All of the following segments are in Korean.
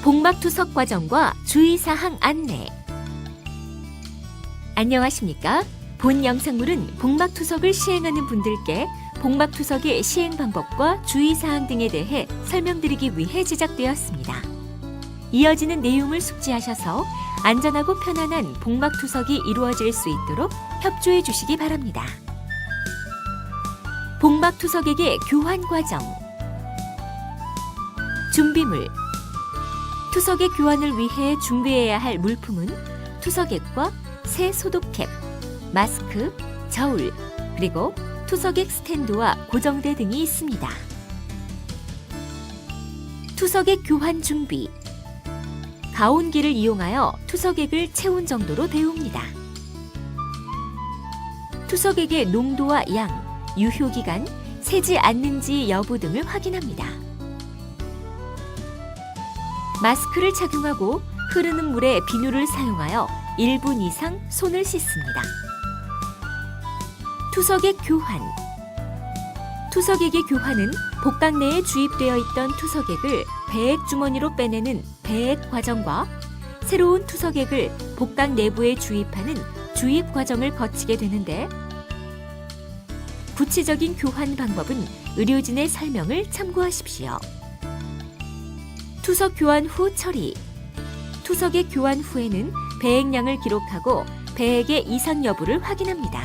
복막투석 과정과 주의사항 안내. 안녕하십니까? 본 영상물은 복막투석을 시행하는 분들께 복막투석의 시행 방법과 주의사항 등에 대해 설명드리기 위해 제작되었습니다. 이어지는 내용을 숙지하셔서 안전하고 편안한 복막투석이 이루어질 수 있도록 협조해 주시기 바랍니다. 복막투석에게 교환 과정. 준비물. 투석의 교환을 위해 준비해야 할 물품은 투석액과 새 소독캡, 마스크, 저울, 그리고 투석액 스탠드와 고정대 등이 있습니다. 투석액 교환 준비. 가온기를 이용하여 투석액을 채운 정도로 데웁니다. 투석액의 농도와 양, 유효기간, 새지 않는지 여부 등을 확인합니다. 마스크를 착용하고 흐르는 물에 비누를 사용하여 1분 이상 손을 씻습니다. 투석액 교환. 투석액의 교환은 복강 내에 주입되어 있던 투석액을 배액 주머니로 빼내는 배액 과정과 새로운 투석액을 복강 내부에 주입하는 주입 과정을 거치게 되는데, 구체적인 교환 방법은 의료진의 설명을 참고하십시오. 투석 교환 후 처리. 투석액 교환 후에는 배액량을 기록하고 배액의 이상 여부를 확인합니다.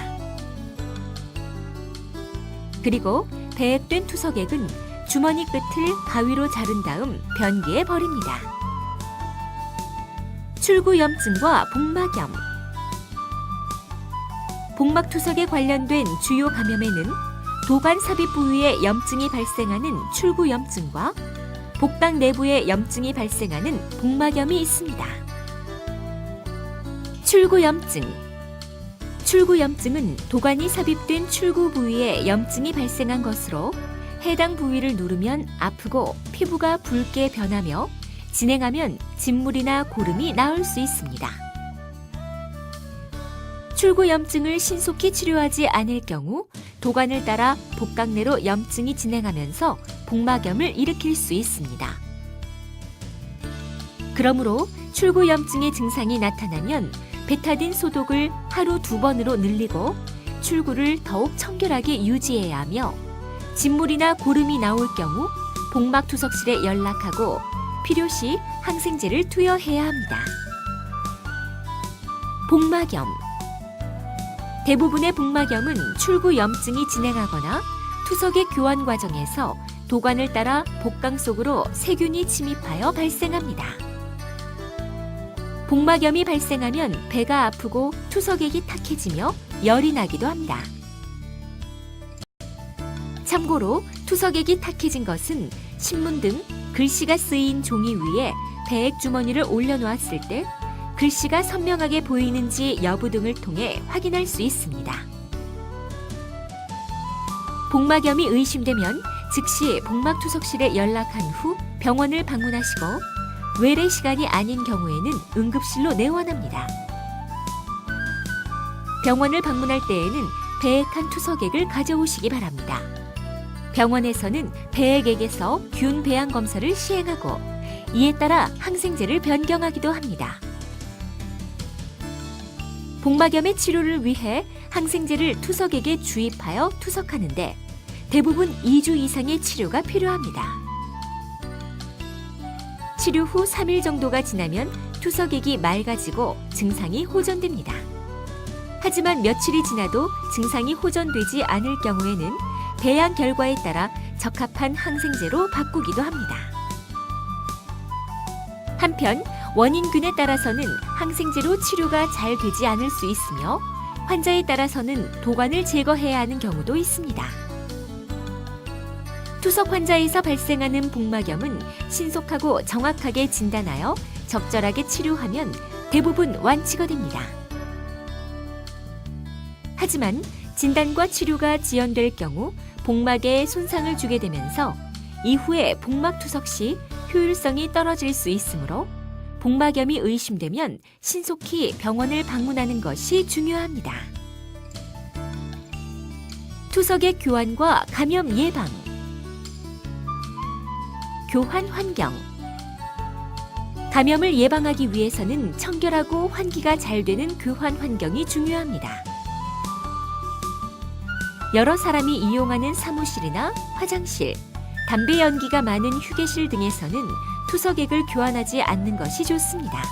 그리고 배액된 투석액은 주머니 끝을 가위로 자른 다음 변기에 버립니다. 출구염증과 복막염. 복막투석에 관련된 주요 감염에는 도관 삽입 부위에 염증이 발생하는 출구염증과 복강 내부에 염증이 발생하는 복막염이 있습니다. 출구염증. 출구염증은 도관이 삽입된 출구 부위에 염증이 발생한 것으로 해당 부위를 누르면 아프고 피부가 붉게 변하며 진행하면 진물이나 고름이 나올 수 있습니다. 출구염증을 신속히 치료하지 않을 경우 도관을 따라 복강 내로 염증이 진행하면서 복막염을 일으킬 수 있습니다. 그러므로 출구염증의 증상이 나타나면 베타딘 소독을 하루 2번으로 늘리고 출구를 더욱 청결하게 유지해야 하며, 진물이나 고름이 나올 경우 복막투석실에 연락하고 필요시 항생제를 투여해야 합니다. 복막염. 대부분의 복막염은 출구염증이 진행하거나 투석의 교환 과정에서 도관을 따라 복강 속으로 세균이 침입하여 발생합니다. 복막염이 발생하면 배가 아프고 투석액이 탁해지며 열이 나기도 합니다. 참고로 투석액이 탁해진 것은 신문 등 글씨가 쓰인 종이 위에 배액 주머니를 올려놓았을 때 글씨가 선명하게 보이는지 여부 등을 통해 확인할 수 있습니다. 복막염이 의심되면 즉시 복막투석실에 연락한 후 병원을 방문하시고 외래 시간이 아닌 경우에는 응급실로 내원합니다. 병원을 방문할 때에는 배액한 투석액을 가져오시기 바랍니다. 병원에서는 배액액에서 균 배양 검사를 시행하고 이에 따라 항생제를 변경하기도 합니다. 복막염의 치료를 위해 항생제를 투석액에 주입하여 투석하는데 대부분 2주 이상의 치료가 필요합니다. 치료 후 3일 정도가 지나면 투석액이 맑아지고 증상이 호전됩니다. 하지만 며칠이 지나도 증상이 호전되지 않을 경우에는 배양 결과에 따라 적합한 항생제로 바꾸기도 합니다. 한편 원인균에 따라서는 항생제로 치료가 잘 되지 않을 수 있으며 환자에 따라서는 도관을 제거해야 하는 경우도 있습니다. 투석 환자에서 발생하는 복막염은 신속하고 정확하게 진단하여 적절하게 치료하면 대부분 완치가 됩니다. 하지만 진단과 치료가 지연될 경우 복막에 손상을 주게 되면서 이후에 복막투석 시 효율성이 떨어질 수 있으므로 복막염이 의심되면 신속히 병원을 방문하는 것이 중요합니다. 투석액 교환과 감염 예방. 교환 환경. 감염을 예방하기 위해서는 청결하고 환기가 잘 되는 교환 환경이 중요합니다. 여러 사람이 이용하는 사무실이나 화장실, 담배 연기가 많은 휴게실 등에서는 투석액을 교환하지 않는 것이 좋습니다.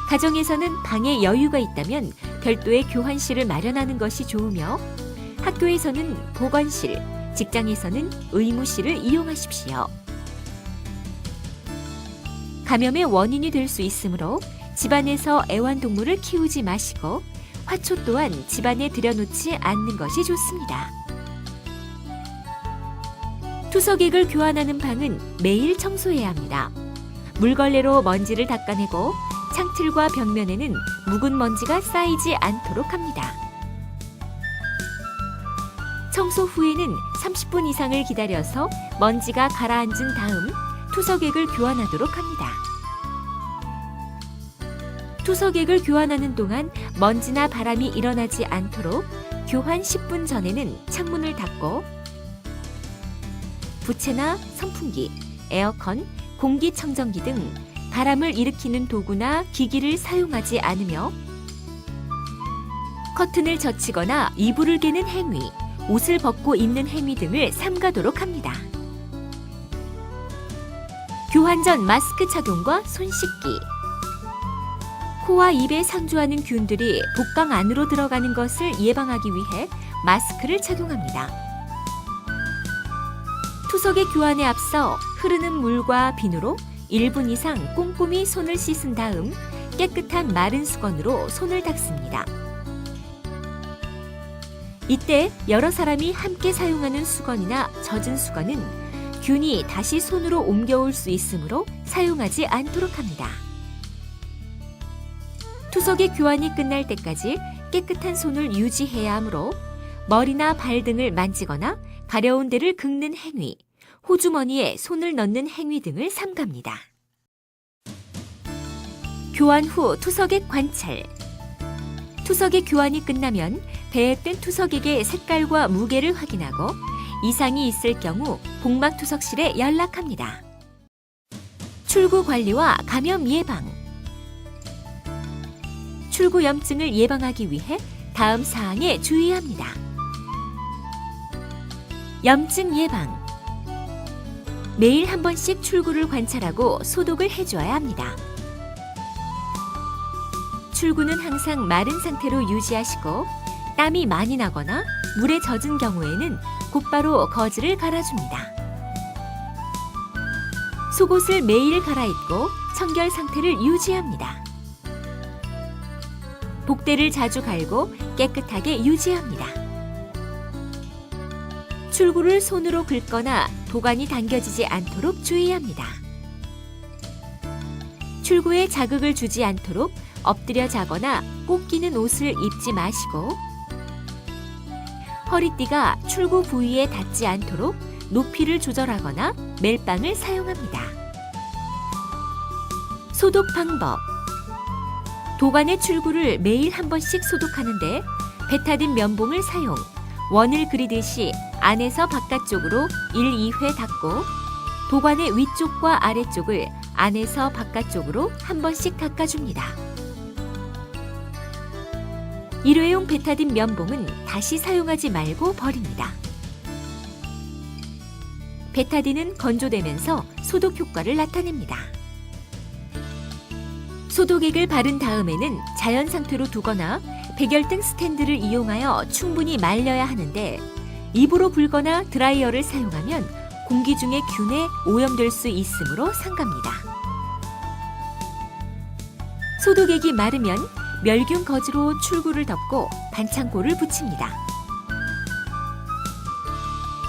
가정에서는 방에 여유가 있다면 별도의 교환실을 마련하는 것이 좋으며 학교에서는 보건실, 직장에서는 의무실을 이용하십시오. 감염의 원인이 될 수 있으므로 집안에서 애완동물을 키우지 마시고 화초 또한 집안에 들여놓지 않는 것이 좋습니다. 투석액을 교환하는 방은 매일 청소해야 합니다. 물걸레로 먼지를 닦아내고 창틀과 벽면에는 묵은 먼지가 쌓이지 않도록 합니다. 청소 후에는 30분 이상을 기다려서 먼지가 가라앉은 다음 투석액을 교환하도록 합니다. 투석액을 교환하는 동안 먼지나 바람이 일어나지 않도록 교환 10분 전에는 창문을 닫고 부채나 선풍기, 에어컨, 공기청정기 등 바람을 일으키는 도구나 기기를 사용하지 않으며 커튼을 젖히거나 이불을 개는 행위, 옷을 벗고 입는 행위 등을 삼가도록 합니다. 교환 전 마스크 착용과 손 씻기. 코와 입에 상주하는 균들이 복강 안으로 들어가는 것을 예방하기 위해 마스크를 착용합니다. 투석의 교환에 앞서 흐르는 물과 비누로 1분 이상 꼼꼼히 손을 씻은 다음 깨끗한 마른 수건으로 손을 닦습니다. 이때 여러 사람이 함께 사용하는 수건이나 젖은 수건은 균이 다시 손으로 옮겨올 수 있으므로 사용하지 않도록 합니다. 투석의 교환이 끝날 때까지 깨끗한 손을 유지해야 하므로 머리나 발 등을 만지거나 가려운 데를 긁는 행위, 호주머니에 손을 넣는 행위 등을 삼갑니다. 교환 후 투석액 관찰. 투석의 교환이 끝나면 배에 뜬 투석액의 색깔과 무게를 확인하고 이상이 있을 경우 복막투석실에 연락합니다. 출구 관리와 감염 예방. 출구 염증을 예방하기 위해 다음 사항에 주의합니다. 염증 예방. 매일 한 번씩 출구를 관찰하고 소독을 해줘야 합니다. 출구는 항상 마른 상태로 유지하시고 땀이 많이 나거나 물에 젖은 경우에는 곧바로 거즈를 갈아줍니다. 속옷을 매일 갈아입고 청결 상태를 유지합니다. 복대를 자주 갈고 깨끗하게 유지합니다. 출구를 손으로 긁거나 도관이 당겨지지 않도록 주의합니다. 출구에 자극을 주지 않도록 엎드려 자거나 꼭 끼는 옷을 입지 마시고 허리띠가 출구 부위에 닿지 않도록 높이를 조절하거나 멜빵을 사용합니다. 소독 방법. 도관의 출구를 매일 한 번씩 소독하는데 베타딘 면봉을 사용, 원을 그리듯이 안에서 바깥쪽으로 1, 2회 닦고 도관의 위쪽과 아래쪽을 안에서 바깥쪽으로 한 번씩 닦아줍니다. 일회용 베타딘 면봉은 다시 사용하지 말고 버립니다. 베타딘은 건조되면서 소독 효과를 나타냅니다. 소독액을 바른 다음에는 자연 상태로 두거나 백열등 스탠드를 이용하여 충분히 말려야 하는데 입으로 불거나 드라이어를 사용하면 공기 중의 균에 오염될 수 있으므로 삼갑니다. 소독액이 마르면 멸균 거즈로 출구를 덮고 반창고를 붙입니다.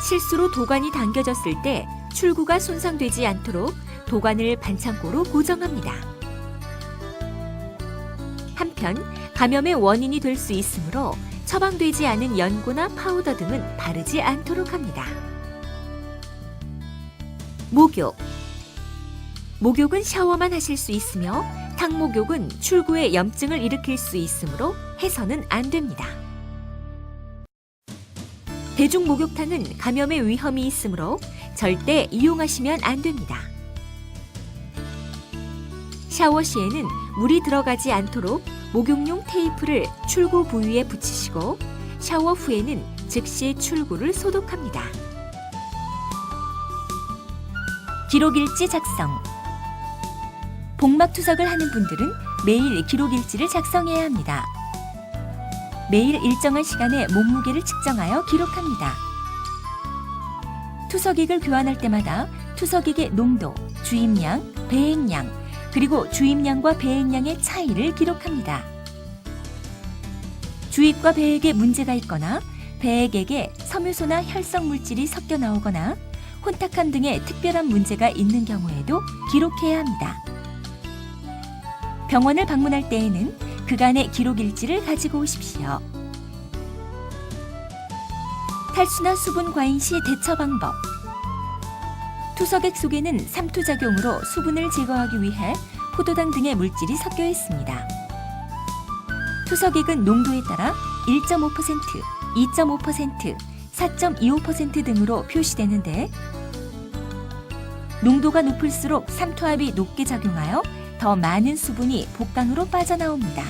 실수로 도관이 당겨졌을 때 출구가 손상되지 않도록 도관을 반창고로 고정합니다. 한편 감염의 원인이 될 수 있으므로 처방되지 않은 연고나 파우더 등은 바르지 않도록 합니다. 목욕. 목욕은 샤워만 하실 수 있으며 탕목욕은 출구에 염증을 일으킬 수 있으므로 해서는 안 됩니다. 대중목욕탕은 감염의 위험이 있으므로 절대 이용하시면 안 됩니다. 샤워 시에는 물이 들어가지 않도록 목욕용 테이프를 출구 부위에 붙이시고 샤워 후에는 즉시 출구를 소독합니다. 기록일지 작성. 복막투석을 하는 분들은 매일 기록일지를 작성해야 합니다. 매일 일정한 시간에 몸무게를 측정하여 기록합니다. 투석액을 교환할 때마다 투석액의 농도, 주입량, 배액량, 그리고 주입량과 배액량의 차이를 기록합니다. 주입과 배액에 문제가 있거나 배액액에 섬유소나 혈성 물질이 섞여 나오거나 혼탁함 등의 특별한 문제가 있는 경우에도 기록해야 합니다. 병원을 방문할 때에는 그간의 기록일지를 가지고 오십시오. 탈수나 수분 과잉 시 대처 방법. 투석액 속에는 삼투작용으로 수분을 제거하기 위해 포도당 등의 물질이 섞여 있습니다. 투석액은 농도에 따라 1.5%, 2.5%, 4.25% 등으로 표시되는데 농도가 높을수록 삼투압이 높게 작용하여 더 많은 수분이 복강으로 빠져나옵니다.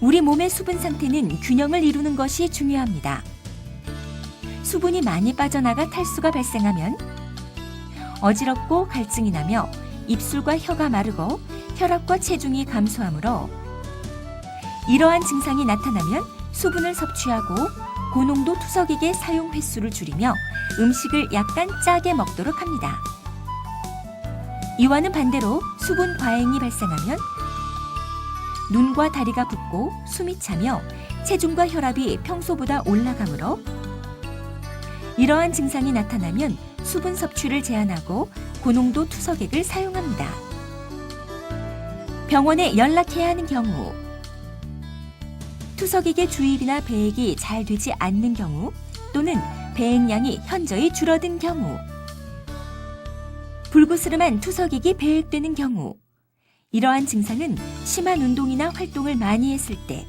우리 몸의 수분 상태는 균형을 이루는 것이 중요합니다. 수분이 많이 빠져나가 탈수가 발생하면 어지럽고 갈증이 나며 입술과 혀가 마르고 혈압과 체중이 감소하므로 이러한 증상이 나타나면 수분을 섭취하고 고농도 투석액의 사용 횟수를 줄이며 음식을 약간 짜게 먹도록 합니다. 이와는 반대로 수분 과잉이 발생하면 눈과 다리가 붓고 숨이 차며 체중과 혈압이 평소보다 올라가므로 이러한 증상이 나타나면 수분 섭취를 제한하고 고농도 투석액을 사용합니다. 병원에 연락해야 하는 경우 투석액의 주입이나 배액이 잘 되지 않는 경우 또는 배액량이 현저히 줄어든 경우 불구스름한 투석액이 배액되는 경우 이러한 증상은 심한 운동이나 활동을 많이 했을 때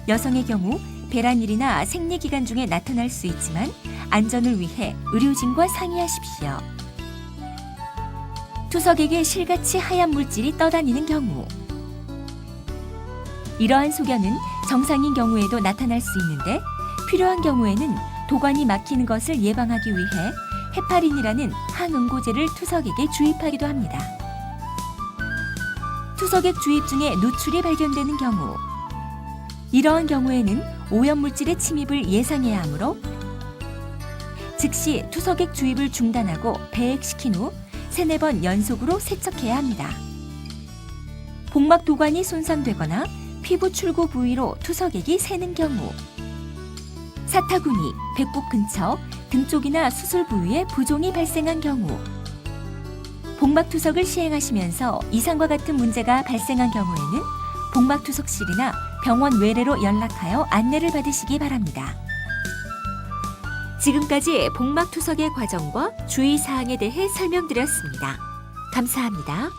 여성의 경우 배란일이나 생리기간 중에 나타날 수 있지만 안전을 위해 의료진과 상의하십시오. 투석액에 실같이 하얀 물질이 떠다니는 경우 이러한 소견은 정상인 경우에도 나타날 수 있는데 필요한 경우에는 도관이 막히는 것을 예방하기 위해 헤파린이라는 항응고제를 투석액에 주입하기도 합니다. 투석액 주입 중에 누출이 발견되는 경우 이러한 경우에는 오염물질의 침입을 예상해야 하므로 즉시 투석액 주입을 중단하고 배액시킨 후 3-4번 연속으로 세척해야 합니다. 복막 도관이 손상되거나 피부 출구 부위로 투석액이 새는 경우 사타구니, 배꼽 근처, 등 쪽이나 수술 부위에 부종이 발생한 경우 복막투석을 시행하시면서 이상과 같은 문제가 발생한 경우에는 복막투석실이나 병원 외래로 연락하여 안내를 받으시기 바랍니다. 지금까지 복막투석의 과정과 주의사항에 대해 설명드렸습니다. 감사합니다.